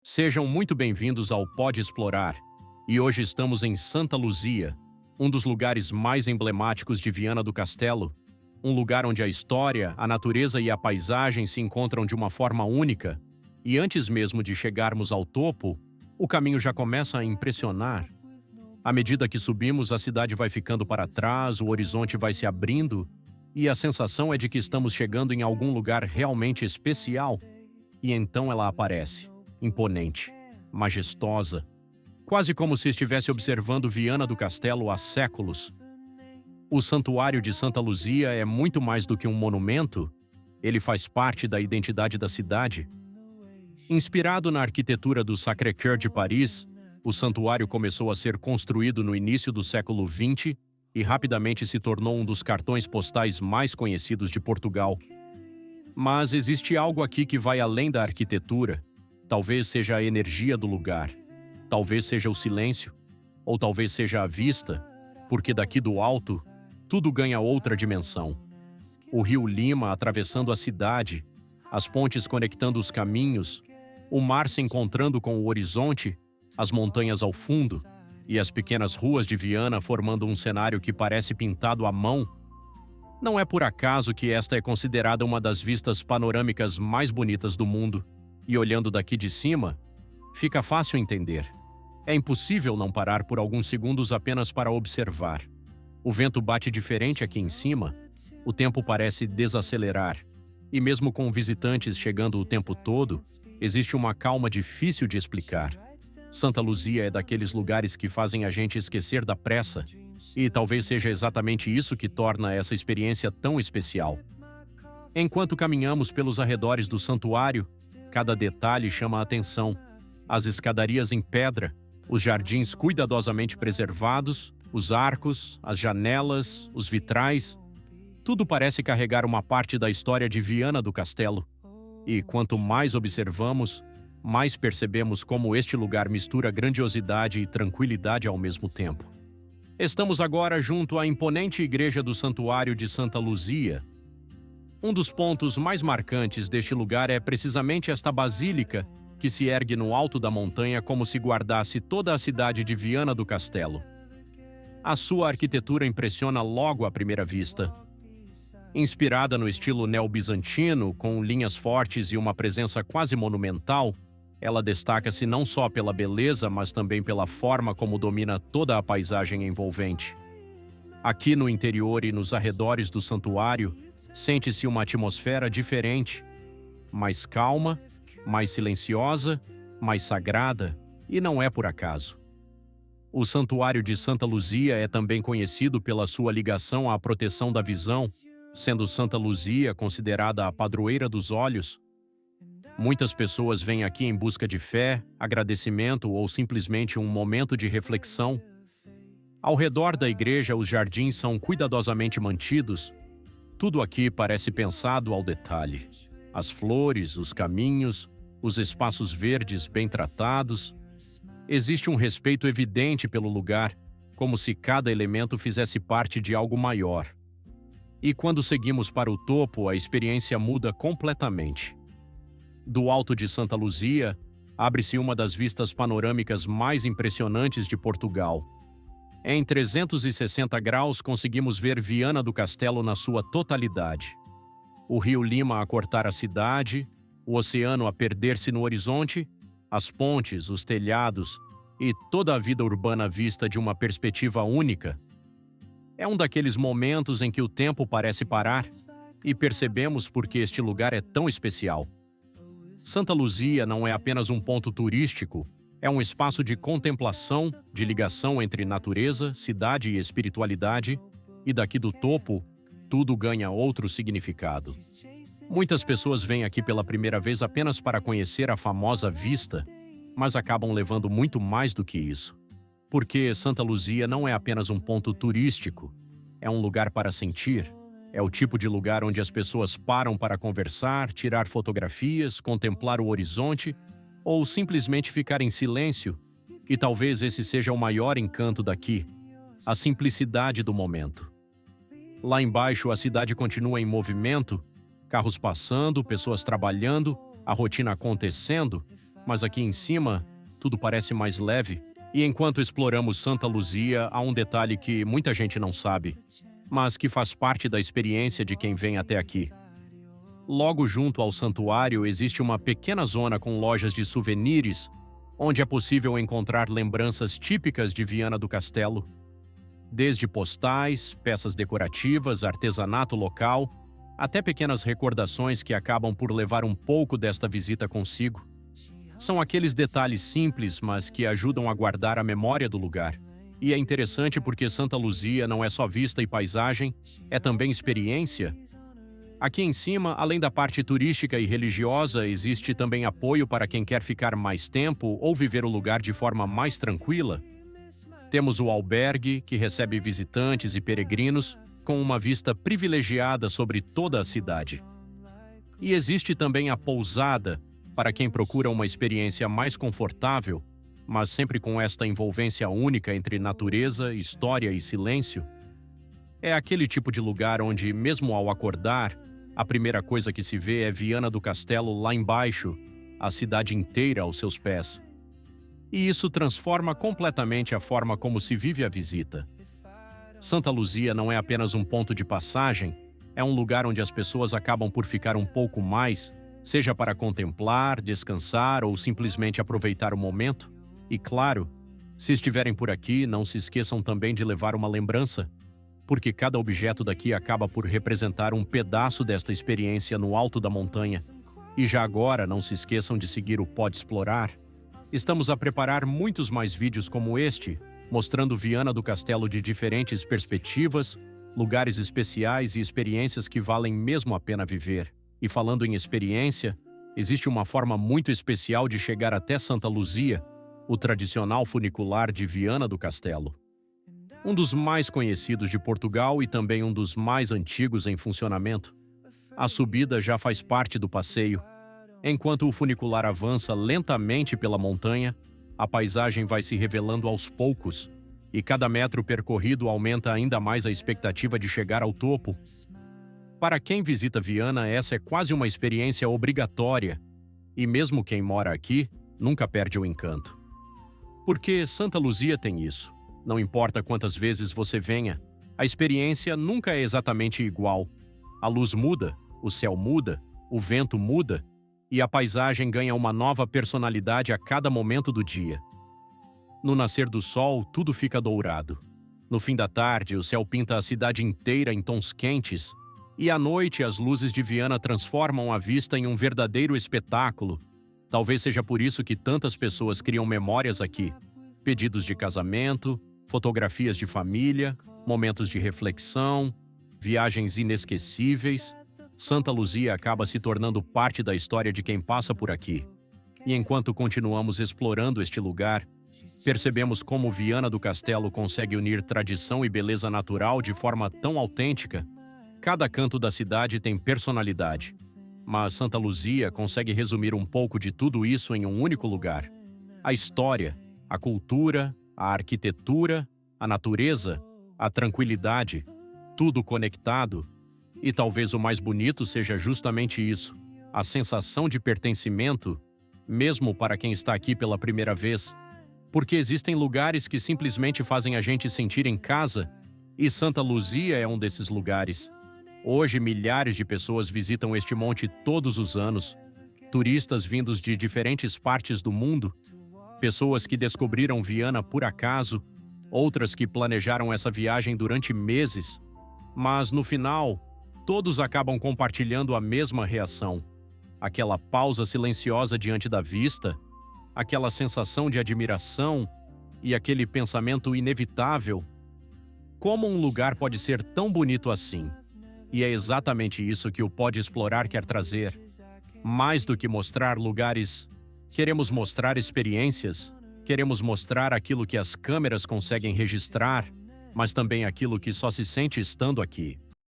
Sejam muito bem-vindos ao Pode Explorar. E hoje estamos em Santa Luzia, um dos lugares mais emblemáticos de Viana do Castelo, um lugar onde a história, a natureza e a paisagem se encontram de uma forma única. E antes mesmo de chegarmos ao topo, o caminho já começa a impressionar. À medida que subimos, a cidade vai ficando para trás, o horizonte vai se abrindo, e a sensação é de que estamos chegando em algum lugar realmente especial. E então ela aparece, imponente, majestosa, quase como se estivesse observando Viana do Castelo há séculos. O Santuário de Santa Luzia é muito mais do que um monumento, ele faz parte da identidade da cidade. Inspirado na arquitetura do Sacré-Cœur de Paris, o santuário começou a ser construído no início do século XX e rapidamente se tornou um dos cartões postais mais conhecidos de Portugal. Mas existe algo aqui que vai além da arquitetura. Talvez seja a energia do lugar, talvez seja o silêncio, ou talvez seja a vista, porque daqui do alto, tudo ganha outra dimensão. O rio Lima atravessando a cidade, as pontes conectando os caminhos, o mar se encontrando com o horizonte, as montanhas ao fundo e as pequenas ruas de Viana formando um cenário que parece pintado à mão. Não é por acaso que esta é considerada uma das vistas panorâmicas mais bonitas do mundo. E olhando daqui de cima, fica fácil entender. É impossível não parar por alguns segundos apenas para observar. O vento bate diferente aqui em cima, o tempo parece desacelerar. E mesmo com visitantes chegando o tempo todo, existe uma calma difícil de explicar. Santa Luzia é daqueles lugares que fazem a gente esquecer da pressa. E talvez seja exatamente isso que torna essa experiência tão especial. Enquanto caminhamos pelos arredores do santuário, cada detalhe chama a atenção. As escadarias em pedra, os jardins cuidadosamente preservados, os arcos, as janelas, os vitrais. Tudo parece carregar uma parte da história de Viana do Castelo. E quanto mais observamos, mais percebemos como este lugar mistura grandiosidade e tranquilidade ao mesmo tempo. Estamos agora junto à imponente igreja do Santuário de Santa Luzia. Um dos pontos mais marcantes deste lugar é precisamente esta basílica, que se ergue no alto da montanha como se guardasse toda a cidade de Viana do Castelo. A sua arquitetura impressiona logo à primeira vista. Inspirada no estilo neobizantino, com linhas fortes e uma presença quase monumental, ela destaca-se não só pela beleza, mas também pela forma como domina toda a paisagem envolvente. Aqui no interior e nos arredores do santuário, sente-se uma atmosfera diferente, mais calma, mais silenciosa, mais sagrada, e não é por acaso. O Santuário de Santa Luzia é também conhecido pela sua ligação à proteção da visão, sendo Santa Luzia considerada a padroeira dos olhos. Muitas pessoas vêm aqui em busca de fé, agradecimento ou simplesmente um momento de reflexão. Ao redor da igreja, os jardins são cuidadosamente mantidos. Tudo aqui parece pensado ao detalhe. As flores, os caminhos, os espaços verdes bem tratados. Existe um respeito evidente pelo lugar, como se cada elemento fizesse parte de algo maior. E quando seguimos para o topo, a experiência muda completamente. Do alto de Santa Luzia, abre-se uma das vistas panorâmicas mais impressionantes de Portugal. Em 360 graus conseguimos ver Viana do Castelo na sua totalidade. O rio Lima a cortar a cidade, o oceano a perder-se no horizonte, as pontes, os telhados e toda a vida urbana vista de uma perspectiva única. É um daqueles momentos em que o tempo parece parar e percebemos por que este lugar é tão especial. Santa Luzia não é apenas um ponto turístico, é um espaço de contemplação, de ligação entre natureza, cidade e espiritualidade, e daqui do topo, tudo ganha outro significado. Muitas pessoas vêm aqui pela primeira vez apenas para conhecer a famosa vista, mas acabam levando muito mais do que isso. Porque Santa Luzia não é apenas um ponto turístico, é um lugar para sentir. É o tipo de lugar onde as pessoas param para conversar, tirar fotografias, contemplar o horizonte ou simplesmente ficar em silêncio. E talvez esse seja o maior encanto daqui, a simplicidade do momento. Lá embaixo, a cidade continua em movimento, carros passando, pessoas trabalhando, a rotina acontecendo, Mas aqui em cima, tudo parece mais leve. E enquanto exploramos Santa Luzia, há um detalhe que muita gente não sabe, mas que faz parte da experiência de quem vem até aqui. Logo junto ao santuário existe uma pequena zona com lojas de souvenirs, onde é possível encontrar lembranças típicas de Viana do Castelo. Desde postais, peças decorativas, artesanato local, até pequenas recordações que acabam por levar um pouco desta visita consigo. São aqueles detalhes simples, mas que ajudam a guardar a memória do lugar. E é interessante porque Santa Luzia não é só vista e paisagem, é também experiência. Aqui em cima, além da parte turística e religiosa, existe também apoio para quem quer ficar mais tempo ou viver o lugar de forma mais tranquila. Temos o albergue, que recebe visitantes e peregrinos, com uma vista privilegiada sobre toda a cidade. E existe também a pousada, para quem procura uma experiência mais confortável, mas sempre com esta envolvência única entre natureza, história e silêncio. É aquele tipo de lugar onde, mesmo ao acordar, a primeira coisa que se vê é Viana do Castelo lá embaixo, a cidade inteira aos seus pés. E isso transforma completamente a forma como se vive a visita. Santa Luzia não é apenas um ponto de passagem, é um lugar onde as pessoas acabam por ficar um pouco mais, seja para contemplar, descansar ou simplesmente aproveitar o momento. E claro, se estiverem por aqui, não se esqueçam também de levar uma lembrança, porque cada objeto daqui acaba por representar um pedaço desta experiência no alto da montanha. E já agora, não se esqueçam de seguir o Pode Explorar. Estamos a preparar muitos mais vídeos como este, mostrando Viana do Castelo de diferentes perspectivas, lugares especiais e experiências que valem mesmo a pena viver. E falando em experiência, existe uma forma muito especial de chegar até Santa Luzia, o tradicional funicular de Viana do Castelo. Um dos mais conhecidos de Portugal e também um dos mais antigos em funcionamento. A subida já faz parte do passeio. Enquanto o funicular avança lentamente pela montanha, a paisagem vai se revelando aos poucos, e cada metro percorrido aumenta ainda mais a expectativa de chegar ao topo. Para quem visita Viana, essa é quase uma experiência obrigatória, e mesmo quem mora aqui, nunca perde o encanto. Porque Santa Luzia tem isso. Não importa quantas vezes você venha, a experiência nunca é exatamente igual. A luz muda, o céu muda, o vento muda, e a paisagem ganha uma nova personalidade a cada momento do dia. No nascer do sol, tudo fica dourado. No fim da tarde, o céu pinta a cidade inteira em tons quentes, e à noite as luzes de Viana transformam a vista em um verdadeiro espetáculo. Talvez seja por isso que tantas pessoas criam memórias aqui. Pedidos de casamento, fotografias de família, momentos de reflexão, viagens inesquecíveis. Santa Luzia acaba se tornando parte da história de quem passa por aqui. E enquanto continuamos explorando este lugar, percebemos como Viana do Castelo consegue unir tradição e beleza natural de forma tão autêntica. Cada canto da cidade tem personalidade, mas Santa Luzia consegue resumir um pouco de tudo isso em um único lugar. A história, a cultura, a arquitetura, a natureza, a tranquilidade, tudo conectado. E talvez o mais bonito seja justamente isso, a sensação de pertencimento, mesmo para quem está aqui pela primeira vez. Porque existem lugares que simplesmente fazem a gente sentir em casa, e Santa Luzia é um desses lugares. Hoje, milhares de pessoas visitam este monte todos os anos, turistas vindos de diferentes partes do mundo, pessoas que descobriram Viana por acaso, outras que planejaram essa viagem durante meses. Mas, no final, todos acabam compartilhando a mesma reação. Aquela pausa silenciosa diante da vista, aquela sensação de admiração e aquele pensamento inevitável. Como um lugar pode ser tão bonito assim? E é exatamente isso que o Pode Explorar quer trazer. Mais do que mostrar lugares, queremos mostrar experiências, queremos mostrar aquilo que as câmeras conseguem registrar, mas também aquilo que só se sente estando aqui.